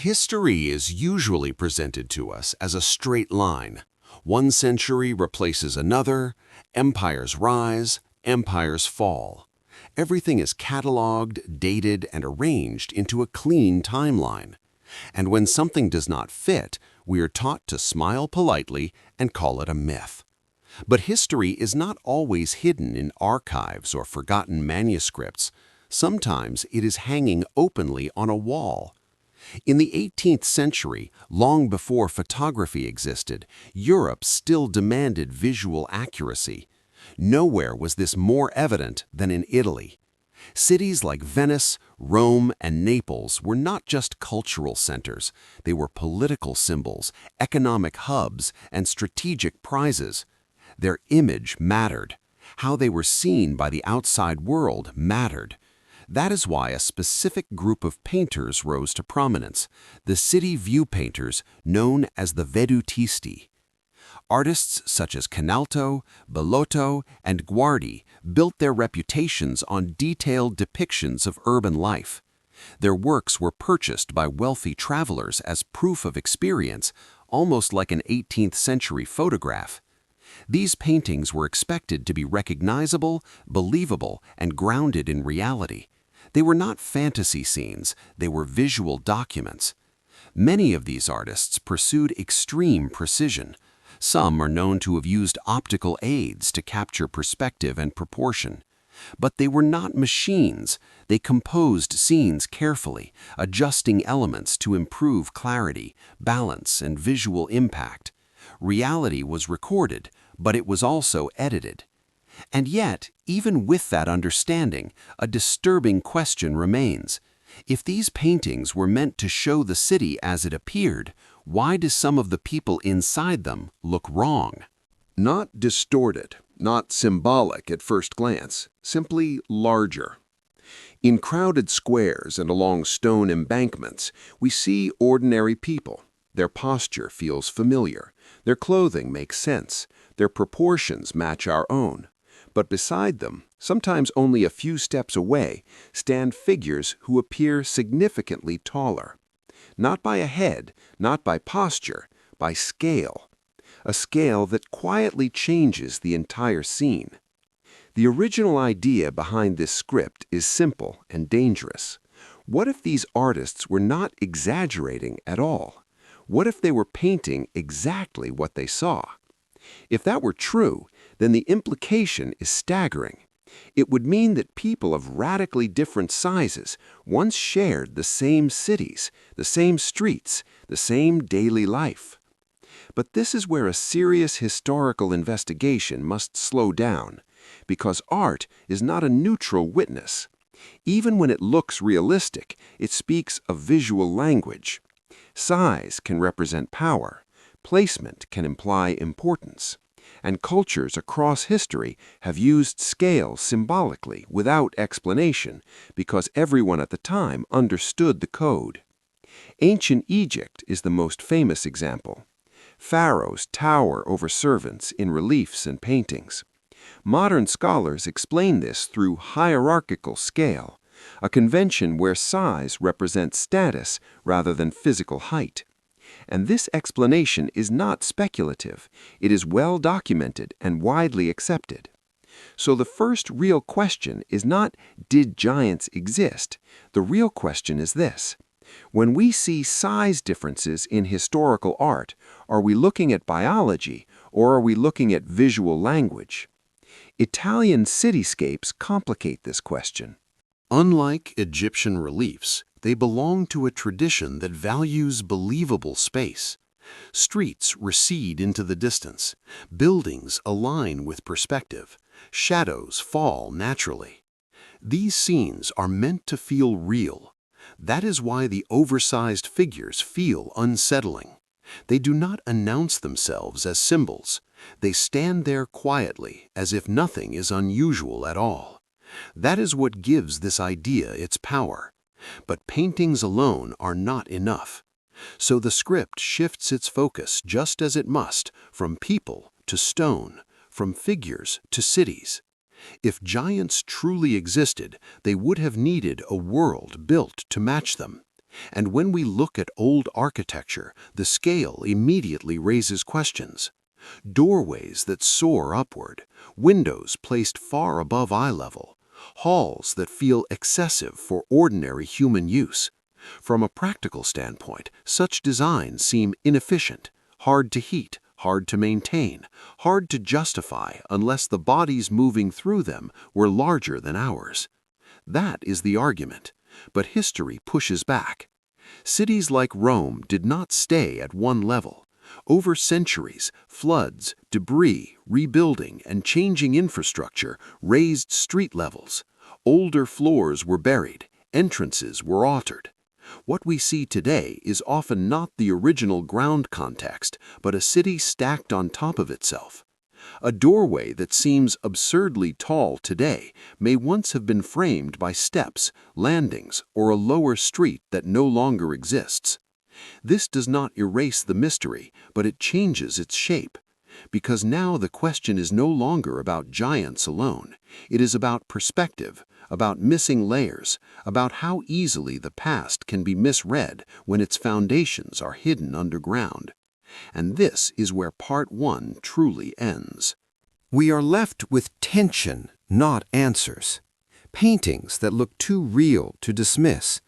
History is usually presented to us as a straight line. One century replaces another, empires rise, empires fall. Everything is cataloged, dated, and arranged into a clean timeline. And when something does not fit, we are taught to smile politely and call it a myth. But history is not always hidden in archives or forgotten manuscripts. Sometimes it is hanging openly on a wall. In the 18th century, long before photography existed, Europe still demanded visual accuracy. Nowhere was this more evident than in Italy. Cities like Venice, Rome, and Naples were not just cultural centers. They were political symbols, economic hubs, and strategic prizes. Their image mattered. How they were seen by the outside world mattered. That is why a specific group of painters rose to prominence, the city view painters known as the Vedutisti. Artists such as Canalto, Bellotto, and Guardi built their reputations on detailed depictions of urban life. Their works were purchased by wealthy travelers as proof of experience, almost like an 18th century photograph. These paintings were expected to be recognizable, believable, and grounded in reality. They were not fantasy scenes, they were visual documents. Many of these artists pursued extreme precision. Some are known to have used optical aids to capture perspective and proportion. But they were not machines. They composed scenes carefully, adjusting elements to improve clarity, balance, and visual impact. Reality was recorded, but it was also edited. And yet, even with that understanding, a disturbing question remains. If these paintings were meant to show the city as it appeared, why do some of the people inside them look wrong? Not distorted, not symbolic at first glance, simply larger. In crowded squares and along stone embankments, we see ordinary people. Their posture feels familiar. Their clothing makes sense. Their proportions match our own. But beside them, sometimes only a few steps away, stand figures who appear significantly taller. Not by a head, not by posture, by scale. A scale that quietly changes the entire scene. The original idea behind this script is simple and dangerous. What if these artists were not exaggerating at all? What if they were painting exactly what they saw? If that were true, then the implication is staggering. It would mean that people of radically different sizes once shared the same cities, the same streets, the same daily life. But this is where a serious historical investigation must slow down, because art is not a neutral witness. Even when it looks realistic, it speaks a visual language. Size can represent power. Placement can imply importance. And cultures across history have used scale symbolically without explanation because everyone at the time understood the code. Ancient Egypt is the most famous example. Pharaohs tower over servants in reliefs and paintings. Modern scholars explain this through hierarchical scale, a convention where size represents status rather than physical height. And this explanation is not speculative. It is well documented and widely accepted. So the first real question is not, did giants exist? The real question is this. When we see size differences in historical art, are we looking at biology or are we looking at visual language? Italian cityscapes complicate this question. Unlike Egyptian reliefs, they belong to a tradition that values believable space. Streets recede into the distance. Buildings align with perspective. Shadows fall naturally. These scenes are meant to feel real. That is why the oversized figures feel unsettling. They do not announce themselves as symbols. They stand there quietly, as if nothing is unusual at all. That is what gives this idea its power. But paintings alone are not enough. So the script shifts its focus just as it must, from people to stone, from figures to cities. If giants truly existed, they would have needed a world built to match them. And when we look at old architecture, the scale immediately raises questions. Doorways that soar upward, windows placed far above eye level, halls that feel excessive for ordinary human use. From a practical standpoint, such designs seem inefficient, hard to heat, hard to maintain, hard to justify unless the bodies moving through them were larger than ours. That is the argument, but history pushes back. Cities like Rome did not stay at one level. Over centuries, floods, debris, rebuilding, and changing infrastructure raised street levels. Older floors were buried, entrances were altered. What we see today is often not the original ground context, but a city stacked on top of itself. A doorway that seems absurdly tall today may once have been framed by steps, landings, or a lower street that no longer exists. This does not erase the mystery, but it changes its shape. Because now the question is no longer about giants alone. It is about perspective, about missing layers, about how easily the past can be misread when its foundations are hidden underground. And this is where part 1 truly ends. We are left with tension, not answers. Paintings that look too real to dismiss.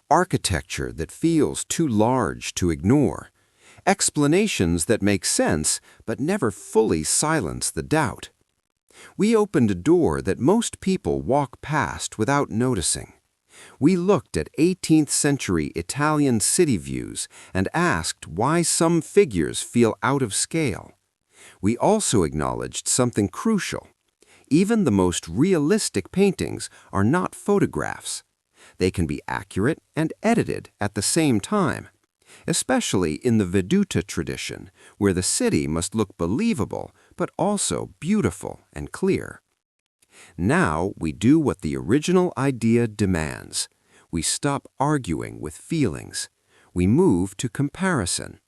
Architecture that feels too large to ignore. Explanations that make sense but never fully silence the doubt. We opened a door that most people walk past without noticing. We looked at 18th century Italian city views and asked why some figures feel out of scale. We also acknowledged something crucial. Even the most realistic paintings are not photographs. They can be accurate and edited at the same time, especially in the Veduta tradition, where the city must look believable but also beautiful and clear. Now we do what the original idea demands. We stop arguing with feelings. We move to comparison.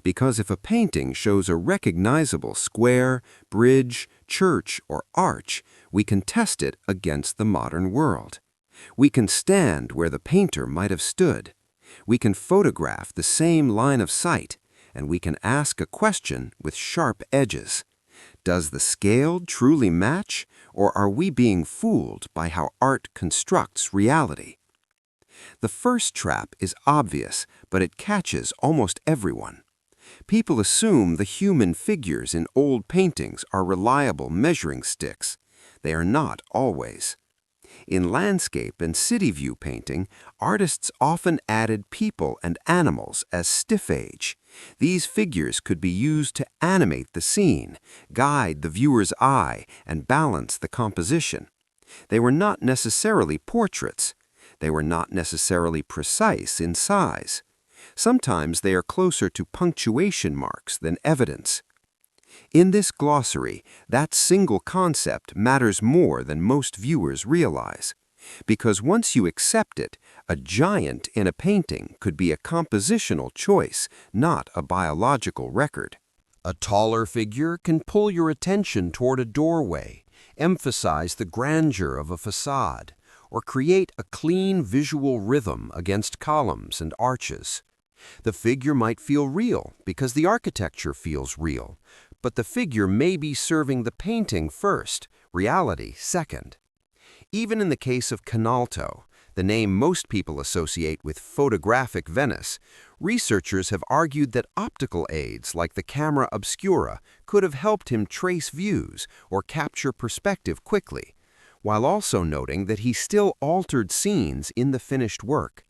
Because if a painting shows a recognizable square, bridge, church, or arch, we can test it against the modern world. We can stand where the painter might have stood. We can photograph the same line of sight, and we can ask a question with sharp edges. Does the scale truly match, or are we being fooled by how art constructs reality? The first trap is obvious, but it catches almost everyone. People assume the human figures in old paintings are reliable measuring sticks. They are not always. In landscape and city view painting, artists often added people and animals as stiff age. These figures could be used to animate the scene, guide the viewer's eye, and balance the composition. They were not necessarily portraits. They were not necessarily precise in size. Sometimes they are closer to punctuation marks than evidence. In this glossary, that single concept matters more than most viewers realize. Because once you accept it, a giant in a painting could be a compositional choice, not a biological record. A taller figure can pull your attention toward a doorway, emphasize the grandeur of a facade, or create a clean visual rhythm against columns and arches. The figure might feel real because the architecture feels real, but the figure may be serving the painting first, reality second. Even in the case of Canalto, the name most people associate with photographic Venice, researchers have argued that optical aids like the camera obscura could have helped him trace views or capture perspective quickly, while also noting that he still altered scenes in the finished work.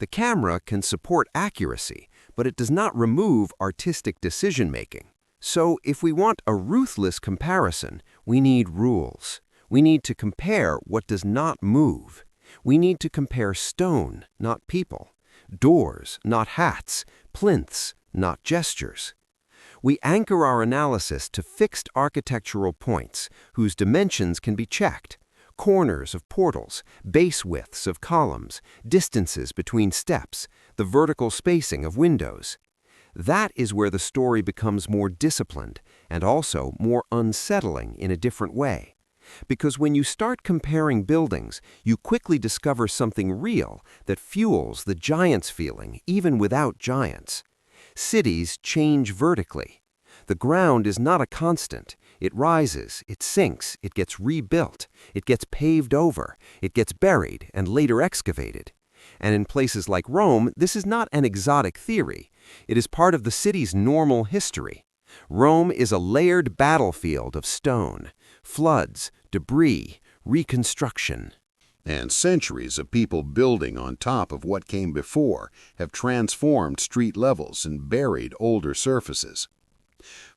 The camera can support accuracy, but it does not remove artistic decision-making. So if we want a ruthless comparison, we need rules. We need to compare what does not move. We need to compare stone, not people, doors, not hats, plinths, not gestures. We anchor our analysis to fixed architectural points whose dimensions can be checked. Corners of portals, base widths of columns, distances between steps, the vertical spacing of windows. That is where the story becomes more disciplined and also more unsettling in a different way. Because when you start comparing buildings, you quickly discover something real that fuels the giants feeling even without giants. Cities change vertically. The ground is not a constant. It rises, it sinks, it gets rebuilt, it gets paved over, it gets buried and later excavated. And in places like Rome, this is not an exotic theory. It is part of the city's normal history. Rome is a layered battlefield of stone, floods, debris, reconstruction. And centuries of people building on top of what came before have transformed street levels and buried older surfaces.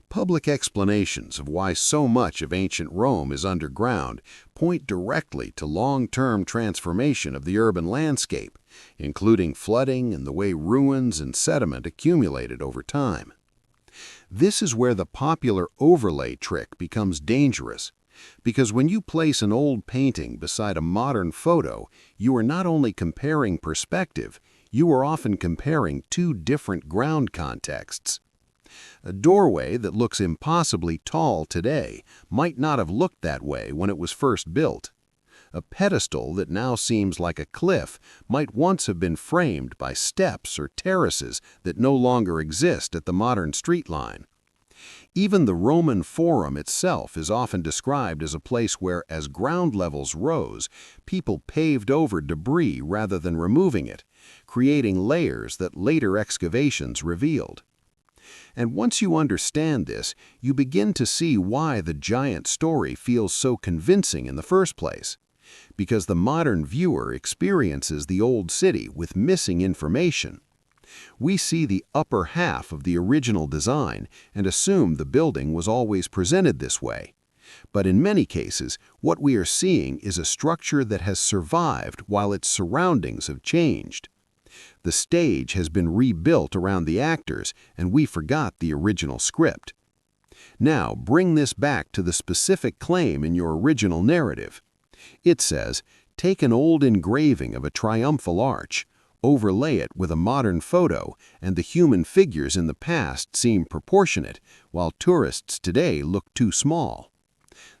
Public explanations of why so much of ancient Rome is underground point directly to long-term transformation of the urban landscape, including flooding and the way ruins and sediment accumulated over time. This is where the popular overlay trick becomes dangerous, because when you place an old painting beside a modern photo, you are not only comparing perspective, you are often comparing two different ground contexts. A doorway that looks impossibly tall today might not have looked that way when it was first built. A pedestal that now seems like a cliff might once have been framed by steps or terraces that no longer exist at the modern street line. Even the Roman Forum itself is often described as a place where, as ground levels rose, people paved over debris rather than removing it, creating layers that later excavations revealed. And once you understand this, you begin to see why the giant story feels so convincing in the first place. Because the modern viewer experiences the old city with missing information. We see the upper half of the original design and assume the building was always presented this way. But in many cases, what we are seeing is a structure that has survived while its surroundings have changed. The stage has been rebuilt around the actors, and we forgot the original script. Now, bring this back to the specific claim in your original narrative. It says, take an old engraving of a triumphal arch, overlay it with a modern photo, and the human figures in the past seem proportionate, while tourists today look too small.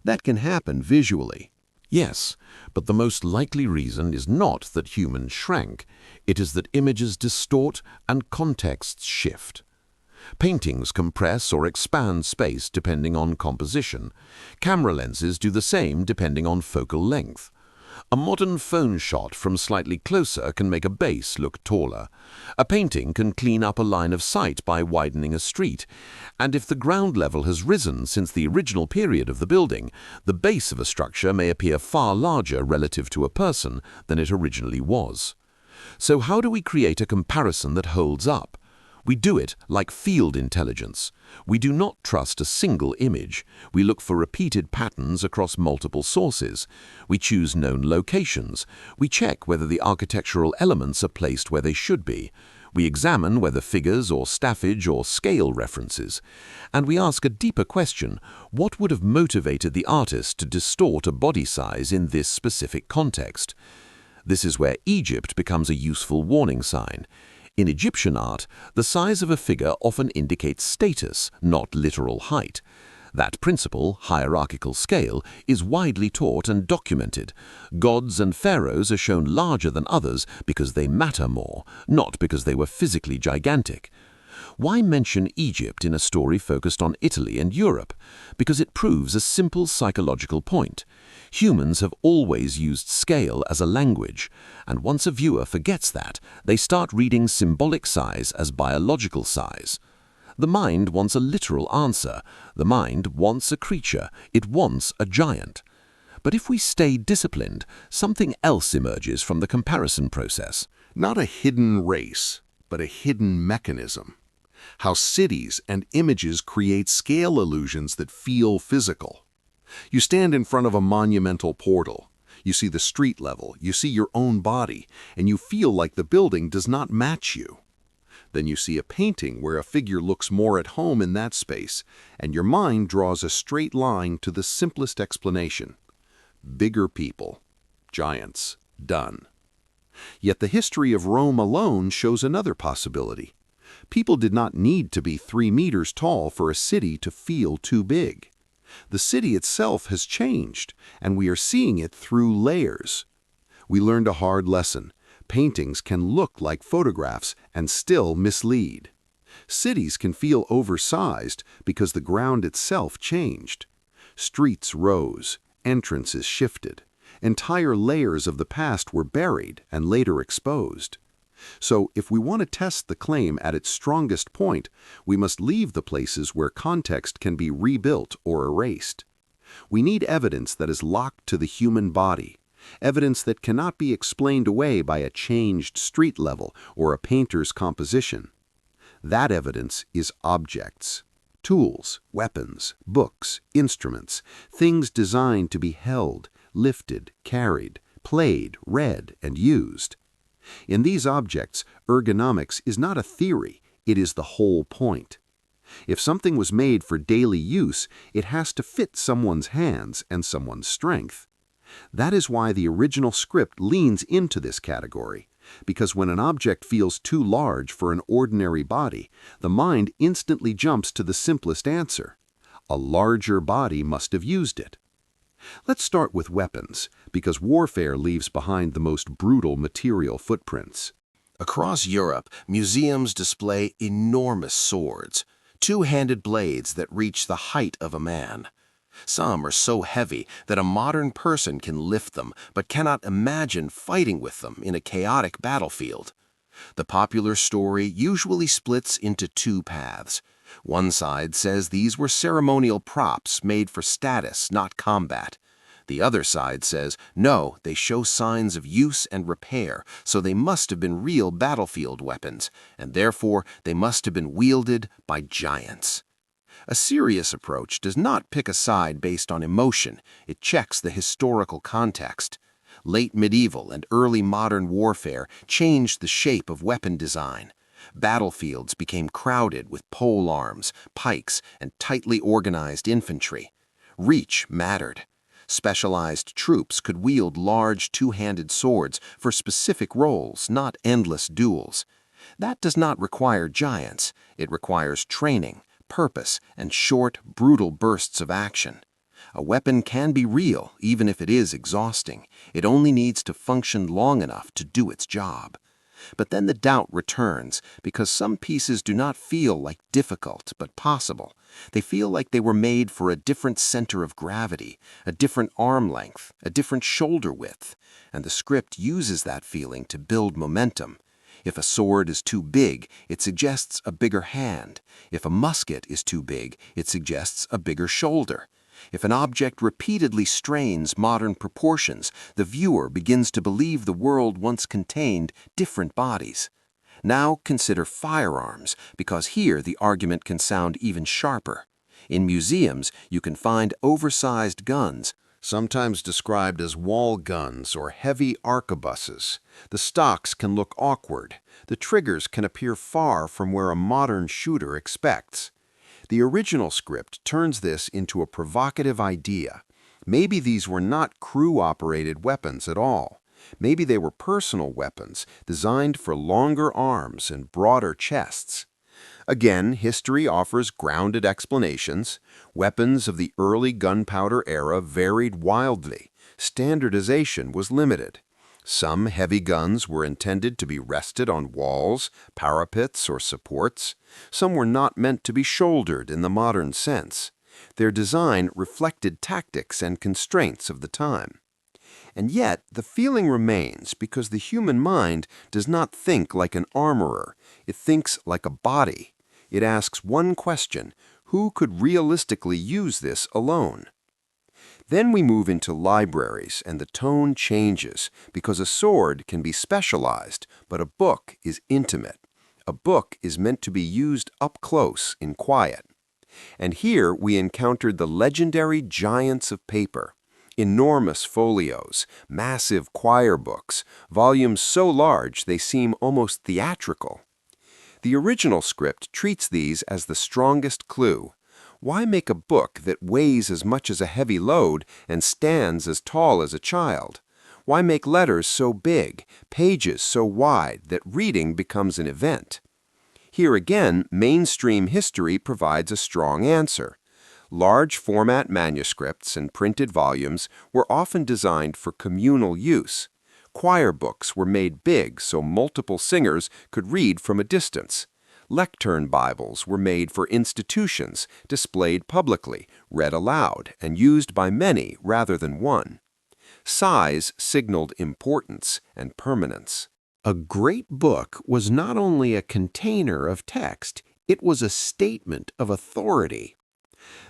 That can happen visually. Yes, but the most likely reason is not that humans shrank. It is that images distort and contexts shift. Paintings compress or expand space depending on composition. Camera lenses do the same depending on focal length. A modern phone shot from slightly closer can make a base look taller. A painting can clean up a line of sight by widening a street. And if the ground level has risen since the original period of the building, the base of a structure may appear far larger relative to a person than it originally was. So how do we create a comparison that holds up? We do it like field intelligence. We do not trust a single image. We look for repeated patterns across multiple sources. We choose known locations. We check whether the architectural elements are placed where they should be. We examine whether figures or staffage or scale references. And we ask a deeper question: what would have motivated the artist to distort a body size in this specific context? This is where Egypt becomes a useful warning sign. In Egyptian art, the size of a figure often indicates status, not literal height. That principle, hierarchical scale, is widely taught and documented. Gods and pharaohs are shown larger than others because they matter more, not because they were physically gigantic. Why mention Egypt in a story focused on Italy and Europe? Because it proves a simple psychological point. Humans have always used scale as a language, and once a viewer forgets that, they start reading symbolic size as biological size. The mind wants a literal answer. The mind wants a creature. It wants a giant. But if we stay disciplined, something else emerges from the comparison process. Not a hidden race, but a hidden mechanism. How cities and images create scale illusions that feel physical. You stand in front of a monumental portal. You see the street level, you see your own body, and you feel like the building does not match you. Then you see a painting where a figure looks more at home in that space, and your mind draws a straight line to the simplest explanation. Bigger people. Giants. Done. Yet the history of Rome alone shows another possibility. People did not need to be 3 meters tall for a city to feel too big. The city itself has changed, and we are seeing it through layers. We learned a hard lesson. Paintings can look like photographs and still mislead. Cities can feel oversized because the ground itself changed. Streets rose, entrances shifted. Entire layers of the past were buried and later exposed. So, if we want to test the claim at its strongest point, we must leave the places where context can be rebuilt or erased. We need evidence that is locked to the human body, evidence that cannot be explained away by a changed street level or a painter's composition. That evidence is objects. Tools, weapons, books, instruments, things designed to be held, lifted, carried, played, read, and used. In these objects, ergonomics is not a theory, it is the whole point. If something was made for daily use, it has to fit someone's hands and someone's strength. That is why the original script leans into this category, because when an object feels too large for an ordinary body, the mind instantly jumps to the simplest answer. A larger body must have used it. Let's start with weapons, because warfare leaves behind the most brutal material footprints. Across Europe, museums display enormous swords, two-handed blades that reach the height of a man. Some are so heavy that a modern person can lift them but cannot imagine fighting with them in a chaotic battlefield. The popular story usually splits into two paths. One side says these were ceremonial props made for status, not combat. The other side says, no, they show signs of use and repair, so they must have been real battlefield weapons, and therefore they must have been wielded by giants. A serious approach does not pick a side based on emotion, it checks the historical context. Late medieval and early modern warfare changed the shape of weapon design. Battlefields became crowded with pole arms, pikes, and tightly organized infantry. Reach mattered. Specialized troops could wield large two-handed swords for specific roles, not endless duels. That does not require giants. It requires training, purpose, and short, brutal bursts of action. A weapon can be real, even if it is exhausting. It only needs to function long enough to do its job. But then the doubt returns, because some pieces do not feel like difficult but possible. They feel like they were made for a different center of gravity, a different arm length, a different shoulder width, and the script uses that feeling to build momentum. If a sword is too big, it suggests a bigger hand. If a musket is too big, it suggests a bigger shoulder. If an object repeatedly strains modern proportions, the viewer begins to believe the world once contained different bodies. Now consider firearms, because here the argument can sound even sharper. In museums, you can find oversized guns, sometimes described as wall guns or heavy arquebuses. The stocks can look awkward. The triggers can appear far from where a modern shooter expects. The original script turns this into a provocative idea. Maybe these were not crew-operated weapons at all. Maybe they were personal weapons designed for longer arms and broader chests. Again, history offers grounded explanations. Weapons of the early gunpowder era varied wildly. Standardization was limited. Some heavy guns were intended to be rested on walls, parapets, or supports. Some were not meant to be shouldered in the modern sense. Their design reflected tactics and constraints of the time. And yet, the feeling remains because the human mind does not think like an armorer. It thinks like a body. It asks one question: who could realistically use this alone? Then we move into libraries, and the tone changes, because a sword can be specialized, but a book is intimate. A book is meant to be used up close in quiet. And here we encountered the legendary giants of paper. Enormous folios, massive choir books, volumes so large they seem almost theatrical. The original script treats these as the strongest clue. Why make a book that weighs as much as a heavy load and stands as tall as a child? Why make letters so big, pages so wide that reading becomes an event? Here again, mainstream history provides a strong answer. Large format manuscripts and printed volumes were often designed for communal use. Choir books were made big so multiple singers could read from a distance. Lectern Bibles were made for institutions, displayed publicly, read aloud, and used by many rather than one. Size signaled importance and permanence. A great book was not only a container of text, it was a statement of authority.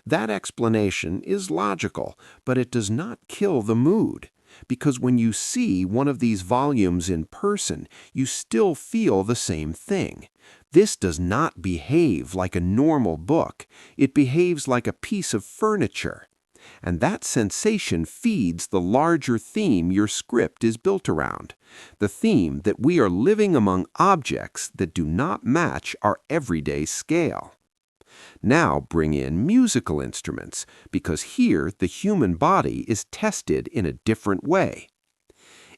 That explanation is logical, but it does not kill the mood, because when you see one of these volumes in person, you still feel the same thing. This does not behave like a normal book. It behaves like a piece of furniture. And that sensation feeds the larger theme your script is built around, the theme that we are living among objects that do not match our everyday scale. Now bring in musical instruments, because here the human body is tested in a different way.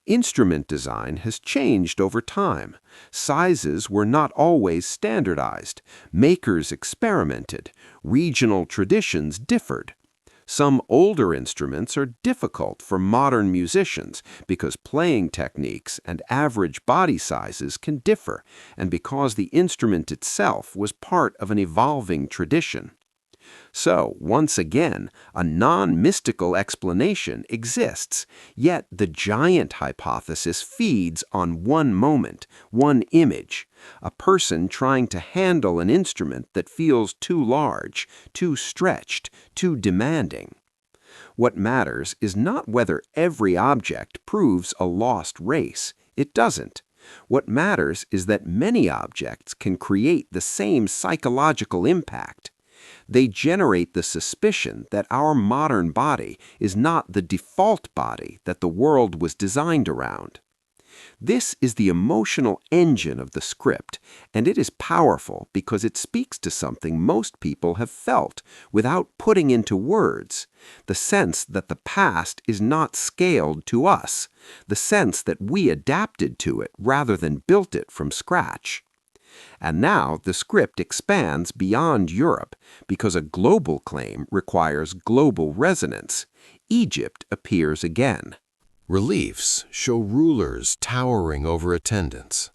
Instrument design has changed over time. Sizes were not always standardized. Makers experimented. Regional traditions differed. Some older instruments are difficult for modern musicians because playing techniques and average body sizes can differ, and because the instrument itself was part of an evolving tradition. So, once again, a non-mystical explanation exists, yet the giant hypothesis feeds on one moment, one image, a person trying to handle an instrument that feels too large, too stretched, too demanding. What matters is not whether every object proves a lost race. It doesn't. What matters is that many objects can create the same psychological impact. They generate the suspicion that our modern body is not the default body that the world was designed around. This is the emotional engine of the script, and it is powerful because it speaks to something most people have felt without putting into words, the sense that the past is not scaled to us, the sense that we adapted to it rather than built it from scratch. And now the script expands beyond Europe because a global claim requires global resonance. Egypt appears again. Reliefs show rulers towering over attendants.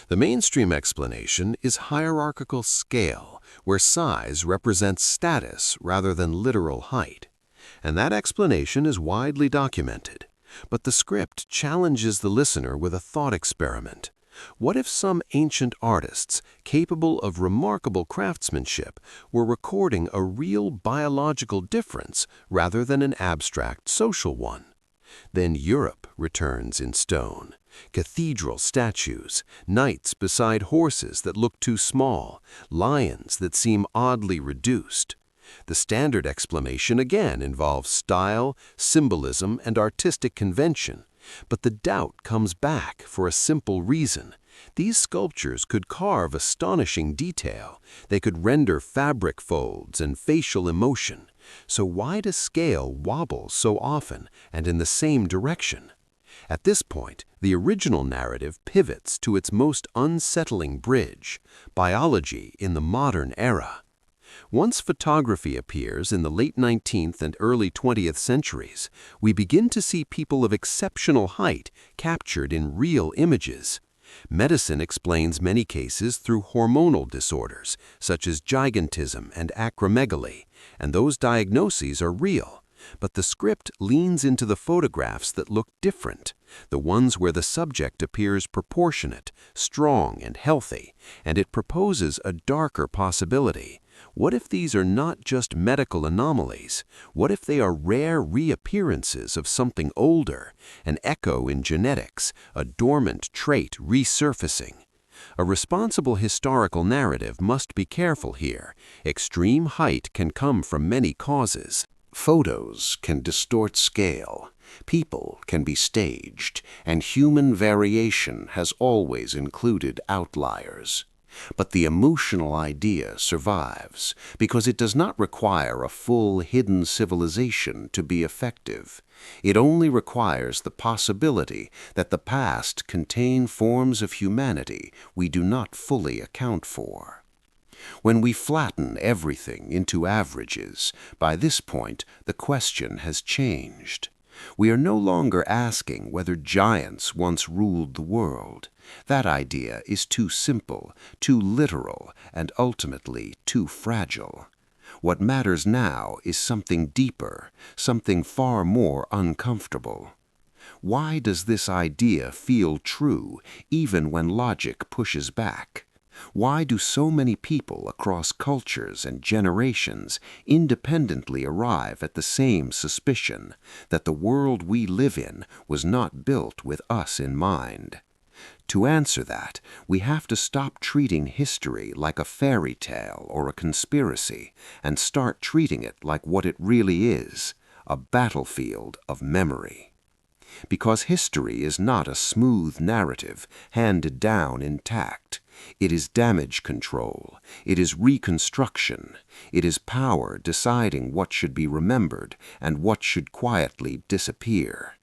The mainstream explanation is hierarchical scale, where size represents status rather than literal height. And that explanation is widely documented. But the script challenges the listener with a thought experiment. What if some ancient artists, capable of remarkable craftsmanship, were recording a real biological difference rather than an abstract social one? Then Europe returns in stone. Cathedral statues, knights beside horses that look too small, lions that seem oddly reduced. The standard explanation again involves style, symbolism, and artistic convention. But the doubt comes back for a simple reason. These sculptures could carve astonishing detail. They could render fabric folds and facial emotion. So why does scale wobble so often and in the same direction? At this point, the original narrative pivots to its most unsettling bridge, biology in the modern era. Once photography appears in the late 19th and early 20th centuries, we begin to see people of exceptional height captured in real images. Medicine explains many cases through hormonal disorders, such as gigantism and acromegaly, and those diagnoses are real. But the script leans into the photographs that look different, the ones where the subject appears proportionate, strong, and healthy, and it proposes a darker possibility. What if these are not just medical anomalies? What if they are rare reappearances of something older, an echo in genetics, a dormant trait resurfacing? A responsible historical narrative must be careful here. Extreme height can come from many causes. Photos can distort scale, people can be staged, and human variation has always included outliers. But the emotional idea survives because it does not require a full hidden civilization to be effective. It only requires the possibility that the past contain forms of humanity we do not fully account for. When we flatten everything into averages, by this point the question has changed. We are no longer asking whether giants once ruled the world. That idea is too simple, too literal, and ultimately too fragile. What matters now is something deeper, something far more uncomfortable. Why does this idea feel true even when logic pushes back? Why do so many people across cultures and generations independently arrive at the same suspicion that the world we live in was not built with us in mind? To answer that, we have to stop treating history like a fairy tale or a conspiracy and start treating it like what it really is, a battlefield of memory. Because history is not a smooth narrative handed down intact. It is damage control. It is reconstruction. It is power deciding what should be remembered and what should quietly disappear.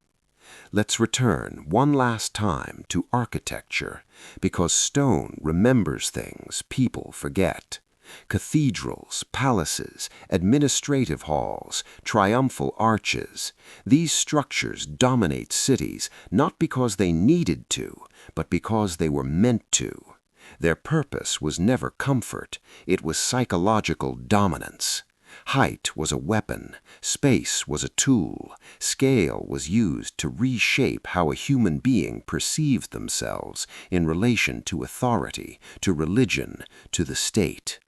Let's return one last time to architecture, because stone remembers things people forget. Cathedrals, palaces, administrative halls, triumphal arches. These structures dominate cities not because they needed to, but because they were meant to. Their purpose was never comfort, it was psychological dominance. Height was a weapon, space was a tool, scale was used to reshape how a human being perceives themselves in relation to authority, to religion, to the state.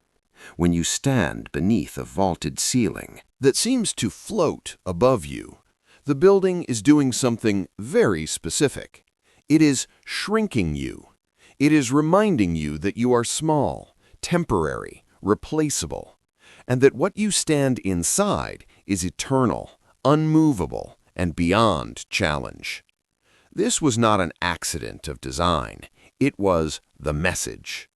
When you stand beneath a vaulted ceiling that seems to float above you, the building is doing something very specific. It is shrinking you. It is reminding you that you are small, temporary, replaceable, and that what you stand inside is eternal, unmovable, and beyond challenge. This was not an accident of design. It was the message.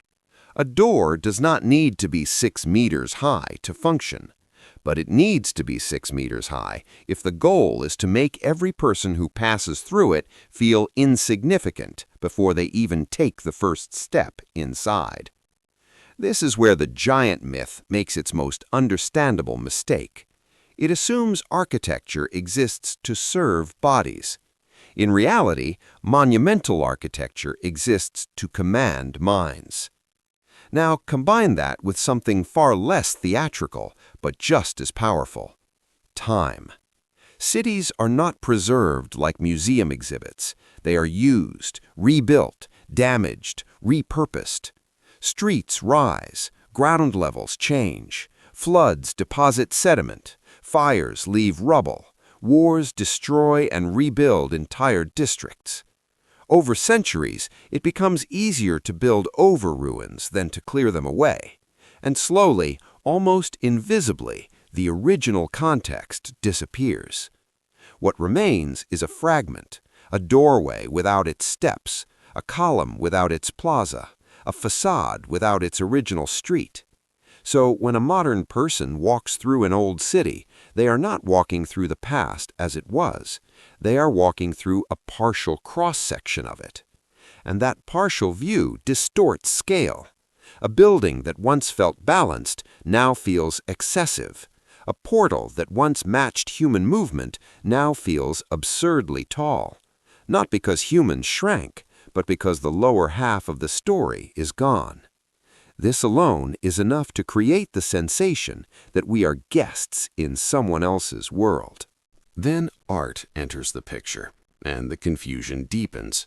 A door does not need to be 6 meters high to function, but it needs to be 6 meters high if the goal is to make every person who passes through it feel insignificant before they even take the first step inside. This is where the giant myth makes its most understandable mistake. It assumes architecture exists to serve bodies. In reality, monumental architecture exists to command minds. Now combine that with something far less theatrical, but just as powerful: time. Cities are not preserved like museum exhibits. They are used, rebuilt, damaged, repurposed. Streets rise, ground levels change, floods deposit sediment, fires leave rubble, wars destroy and rebuild entire districts. Over centuries, it becomes easier to build over ruins than to clear them away, and slowly, almost invisibly, the original context disappears. What remains is a fragment, a doorway without its steps, a column without its plaza, a facade without its original street. So when a modern person walks through an old city, they are not walking through the past as it was. They are walking through a partial cross-section of it. And that partial view distorts scale. A building that once felt balanced now feels excessive. A portal that once matched human movement now feels absurdly tall. Not because humans shrank, but because the lower half of the story is gone. This alone is enough to create the sensation that we are guests in someone else's world. Then art enters the picture, and the confusion deepens.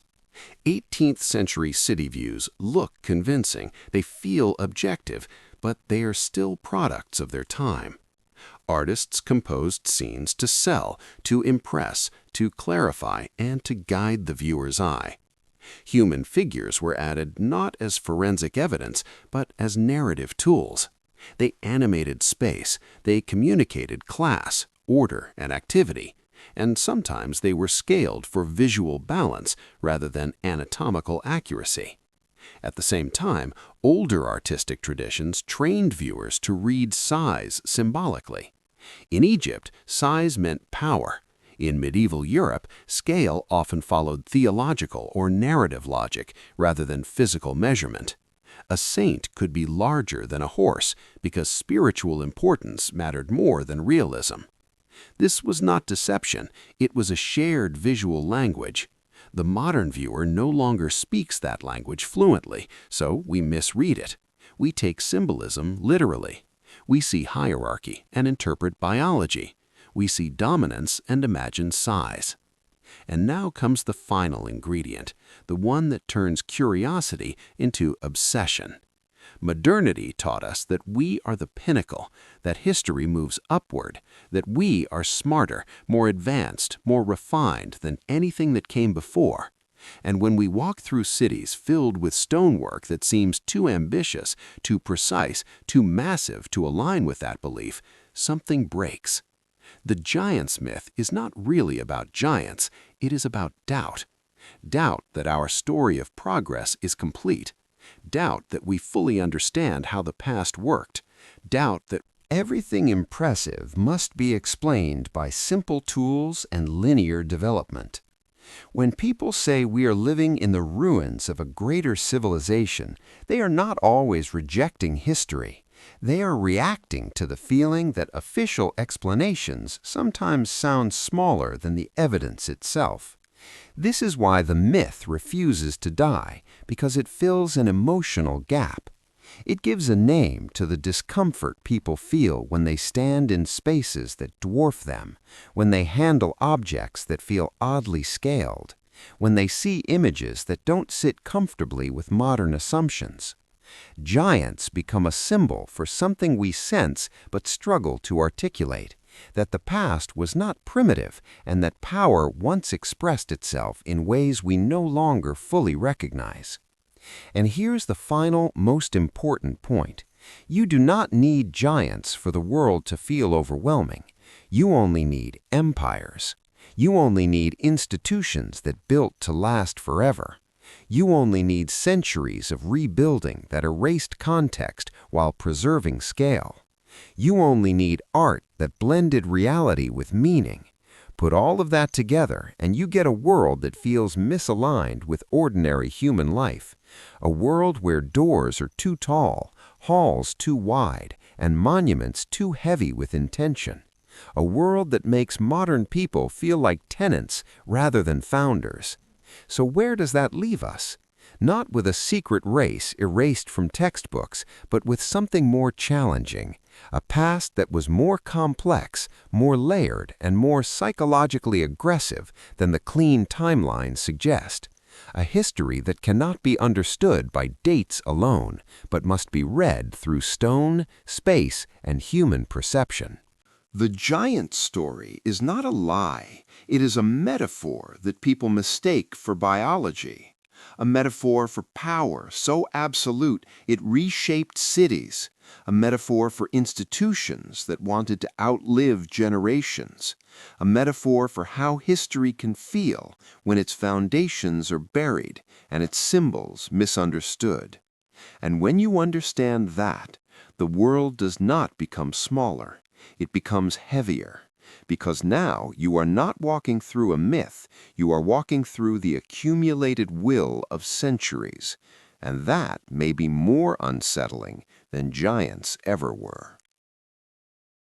18th century city views look convincing, they feel objective, but they are still products of their time. Artists composed scenes to sell, to impress, to clarify, and to guide the viewer's eye. Human figures were added not as forensic evidence, but as narrative tools. They animated space, they communicated class, order, and activity, and sometimes they were scaled for visual balance rather than anatomical accuracy. At the same time, older artistic traditions trained viewers to read size symbolically. In Egypt, size meant power. In medieval Europe, scale often followed theological or narrative logic rather than physical measurement. A saint could be larger than a horse because spiritual importance mattered more than realism. This was not deception, it was a shared visual language. The modern viewer no longer speaks that language fluently, so we misread it. We take symbolism literally. We see hierarchy and interpret biology. We see dominance and imagine size. And now comes the final ingredient, the one that turns curiosity into obsession. Modernity taught us that we are the pinnacle, that history moves upward, that we are smarter, more advanced, more refined than anything that came before. And when we walk through cities filled with stonework that seems too ambitious, too precise, too massive to align with that belief, something breaks. The giants myth is not really about giants, it is about doubt. Doubt that our story of progress is complete. Doubt that we fully understand how the past worked. Doubt that everything impressive must be explained by simple tools and linear development. When people say we are living in the ruins of a greater civilization, they are not always rejecting history. They are reacting to the feeling that official explanations sometimes sound smaller than the evidence itself. This is why the myth refuses to die, because it fills an emotional gap. It gives a name to the discomfort people feel when they stand in spaces that dwarf them, when they handle objects that feel oddly scaled, when they see images that don't sit comfortably with modern assumptions. Giants become a symbol for something we sense but struggle to articulate, that the past was not primitive and that power once expressed itself in ways we no longer fully recognize. And here's the final, most important point. You do not need giants for the world to feel overwhelming. You only need empires. You only need institutions that built to last forever. You only need centuries of rebuilding that erased context while preserving scale. You only need art that blended reality with meaning. Put all of that together and you get a world that feels misaligned with ordinary human life. A world where doors are too tall, halls too wide, and monuments too heavy with intention. A world that makes modern people feel like tenants rather than founders. So where does that leave us? Not with a secret race erased from textbooks, but with something more challenging, a past that was more complex, more layered, and more psychologically aggressive than the clean timelines suggest. A history that cannot be understood by dates alone, but must be read through stone, space, and human perception. The giant story is not a lie. It is a metaphor that people mistake for biology. A metaphor for power so absolute it reshaped cities. A metaphor for institutions that wanted to outlive generations. A metaphor for how history can feel when its foundations are buried and its symbols misunderstood. And when you understand that, the world does not become smaller. It becomes heavier, because now you are not walking through a myth, you are walking through the accumulated will of centuries, and that may be more unsettling than giants ever were.